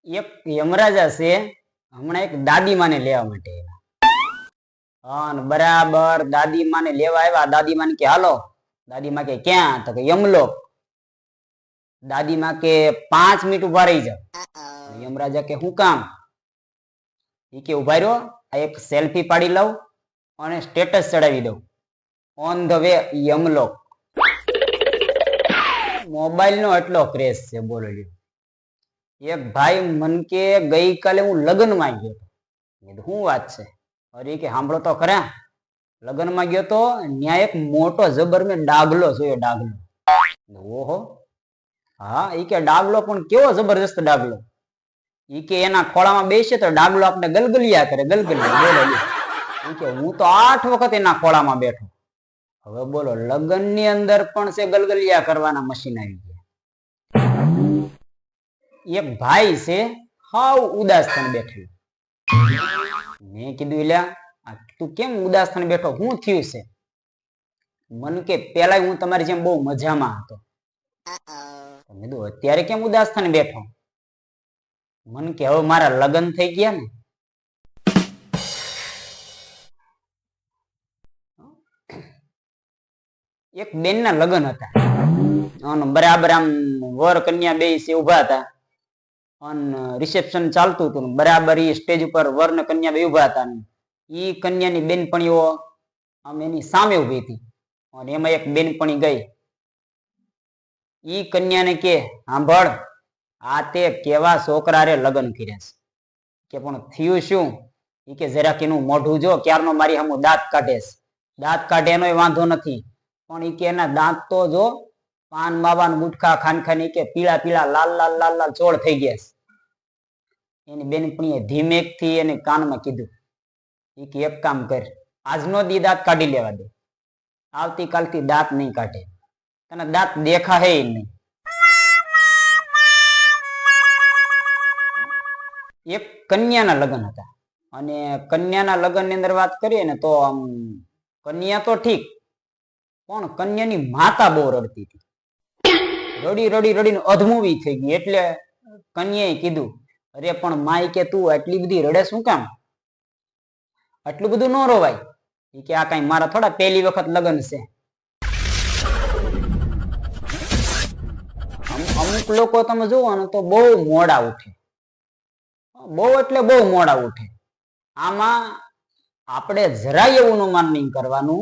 એક યમરાજા છે હમણાં એક દાદીમાને લેવા માટે અને બરાબર દાદીમાને લેવા આવ્યા. દાદીમાને કે હાલો. દાદીમા કે ક્યાં? તો કે યમલોક. દાદીમા કે 5 મિનિટ ઉભા રહી જાવ. યમરાજા કે શું કામ? એ કે ઉભા રહ્યો, આ એક સેલ્ફી પાડી લઉં અને સ્ટેટસ ચડાવી દઉં. On the way Yamlok. Mobile નો એટલો ક્રેઝ છે બોલો. એક ભાઈ મન કે ગઈકાલે હું લગ્નમાં ગયો હતો. શું વાત છે? અરે કે સાંભળો તો ખરા. લગ્નમાં ગયો તો ત્યાં એક મોટો જબર મેં ડાગલો જોયો. ડાગલો. ઓહો. હા, એ કે ડાગલો પણ કેવો જબરજસ્ત ડાગલો. ઈ કે એના ખોળામાં બેસે તો ડાગલો આપણે ગલગલિયા કરે. ગલગલિયા બોલો. ઈ કે હું તો 8 વખત એના ખોળામાં બેઠો. હવે બોલો, લગ્ન ની અંદર પણ છે ગલગલિયા કરવાના મશીન આવી ગયા. એક ભાઈ છે હાવ ઉદાસ થઈને બેઠેલો. મેં કીધું એલા તું કેમ ઉદાસ થઈને બેઠો? શું થયું છે? મન કે પેલા હું તમારી જેમ બહુ મજામાં હતો. મેં કીધું અત્યારે કેમ ઉદાસ થઈને બેઠો? મન કે હવે મારા લગ્ન થઈ ગયા ને. એક બેન ના લગ્ન હતા અને બરાબર આમ વર કન્યા બે છે ઉભા હતા અને રિસેપ્શન ચાલતું હતું. બરાબર એ સ્ટેજ ઉપર વર ને કન્યા બે ઉભા હતા. ઈ કન્યાની બેનપણીઓ આમ એની સામે ઉભી હતી અને એમાં એક બેનપણી ગઈ. ઈ કન્યાને કે સાંભળ, આ તે કેવા છોકરા રે લગ્ન કર્યા છે. કે પણ થયું શું? ઈ કે જરાક એનું મોઢું જો, ક્યારનો મારી સામે દાંત કાઢે છે. દાંત કાઢે એનો વાંધો નથી, પણ ઈ કે એના દાંત તો જો પાન માવા ગુટખા ખાન ખાન કે પીળા પીળા લાલ લાલ લાલ લાલ ચોળ થઈ ગયા છે. એની બેનપણીએ ધીમેક થી એને કાનમાં કીધું, ઈ કે એક કામ કર, આજનો દી દાંત કાઢી લેવા દે, આવતીકાલથી દાંત નહીં કાઢે, તને દાંત દેખા હે નહીં. એક કન્યાના લગ્ન હતા અને કન્યાના લગ્ન ની અંદર વાત કરીએ ને તો આમ કન્યા તો ઠીક, પણ કન્યાની માતા બહુ રડતી હતી. રડી રડી રડીને અધમૂવી થઈ ગઈ. એટલે કન્યાએ કીધું, અરે પણ માય કે તું આટલી બધી રડે શું કામ? આટલું બધું ન રોવાય. એ કે આ કઈ મારા થોડા પહેલી વખત લગ્ન છે. અમુક લોકો તમે જોવાનું તો બહુ મોડા ઉઠે, બહુ એટલે બહુ મોડા ઉઠે. આમાં આપણે જરાય એવું અનુમાન નહીં કરવાનું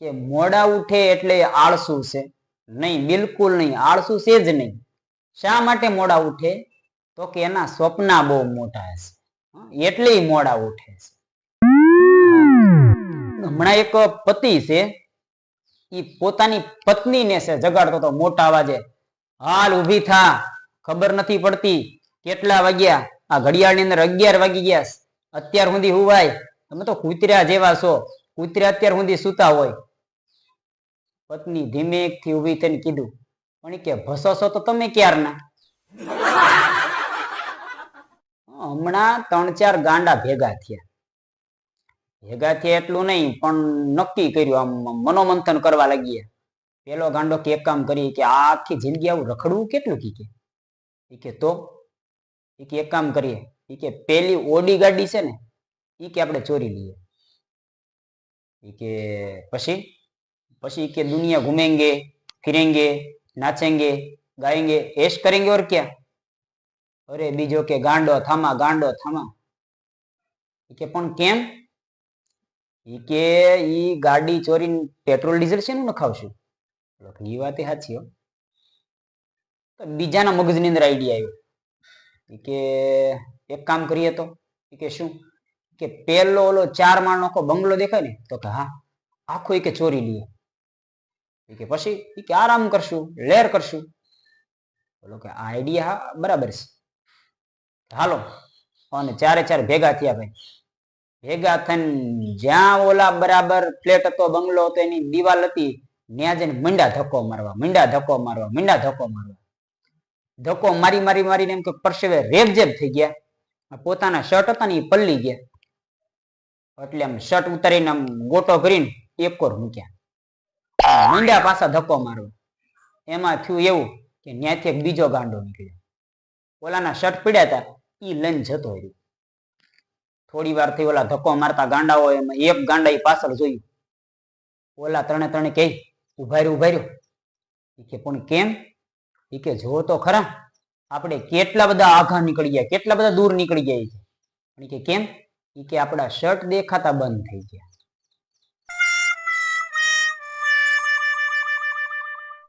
કે મોડા ઉઠે એટલે આળસુ છે. નહીં, બિલકુલ નહીં, આળસુ છે જ નહીં. શા માટે મોડા ઉઠે? તો કે એના સ્વપ્ના બહુ મોટા હશે એટલે મોડા ઉઠે છે. હમણાં એક પતિ છે, એ પોતાની પત્નીને છે જગાડતો હતો મોટા અવાજે, હાલ ઊભી થા, ખબર નથી પડતી કેટલા વાગ્યા? આ ઘડિયાળની અંદર 11 વાગી ગયા. અત્યાર સુધી હુવાય? તમે તો કૂતરા જેવા છો, કૂતરા અત્યાર સુધી સૂતા હોય. પત્ની ધીમેક થી ઊભી થઈને કીધું, પણ કે ભસો છો તો તમે ક્યારના? હમણાં 3-4 ગાંડા ભેગા થયા એટલું નહીં, પણ નક્કી કર્યું, આમ મનોમંથન કરવા લાગ્યા. પેલો ગાંડો કે એક કામ કરી, કે આખી જિંદગી આવું રખડવું કેટલું? કે તો એક કામ કરીએ, કે પેલી ઓડી ગાડી છે ને ઈ કે આપણે ચોરી લઈએ. કે પછી કે દુનિયા ઘૂમેંગે ફિરેંગે નાચेंगे गाएंगे ऐश करेंगे और क्या? અરે બીજો કે ગાંડો થામા, ગાંડો થામા. કે પણ કેમ? કે ઈ ગાડી ચોરીને પેટ્રોલ ડીઝલ છે ને નખાવશું. એ વાત સાચી હો. બીજાના મગજની અંદર આઈડિયા આવ્યો કે એક કામ કરીએ તો. કે શું? કે પેલો ઓલો 4 માળનો બંગલો દેખાય ને, તો કે હા, આખો કે ચોરી લઈએ. કે પછી કે આરામ કરશું, લેર કરશું. બોલો કે આઈડિયા બરાબર છે, હાલો. અને 4 ભેગા થયા ભાઈ. ભેગા થઈને જ્યાં ઓલા બરાબર ફ્લેટ હતો, બંગલો હતો, એની દિવાલ હતી, ત્યાં જઈને મીંડા ધક્કો મારવા. ધક્કો મારીને એમ કે પરસેવે રેબજેબ થઈ ગયા. પોતાના શર્ટ હતા ને એ પલ્લી ગયા. એટલે આમ શર્ટ ઉતારીને આમ ગોટો કરીને એક કોર મૂક્યા. મીંડા પાછા ધક્કો મારવા. એમાં થયું એવું કે ત્યાંથી એક બીજો ગાંડો નીકળ્યો. ઓલાના શર્ટ પીડ્યા હતા, ઈ લઈને જતો રહ્યો. થોડી વાર થી ઓલા ધક્કો મારતા ગાંડા હોય એમાં એક ગાંડા ઈ પાછળ જોયું. ઓલા ત્રણે કે ઉભા રહ્યો. કે પણ કેમ? એ કે જો તો ખરા આપણે કેટલા બધા આઘા નીકળી ગયા, કેટલા બધા દૂર નીકળી ગયા છે. કે કેમ? એ કે આપણા શર્ટ દેખાતા બંધ થઈ ગયા.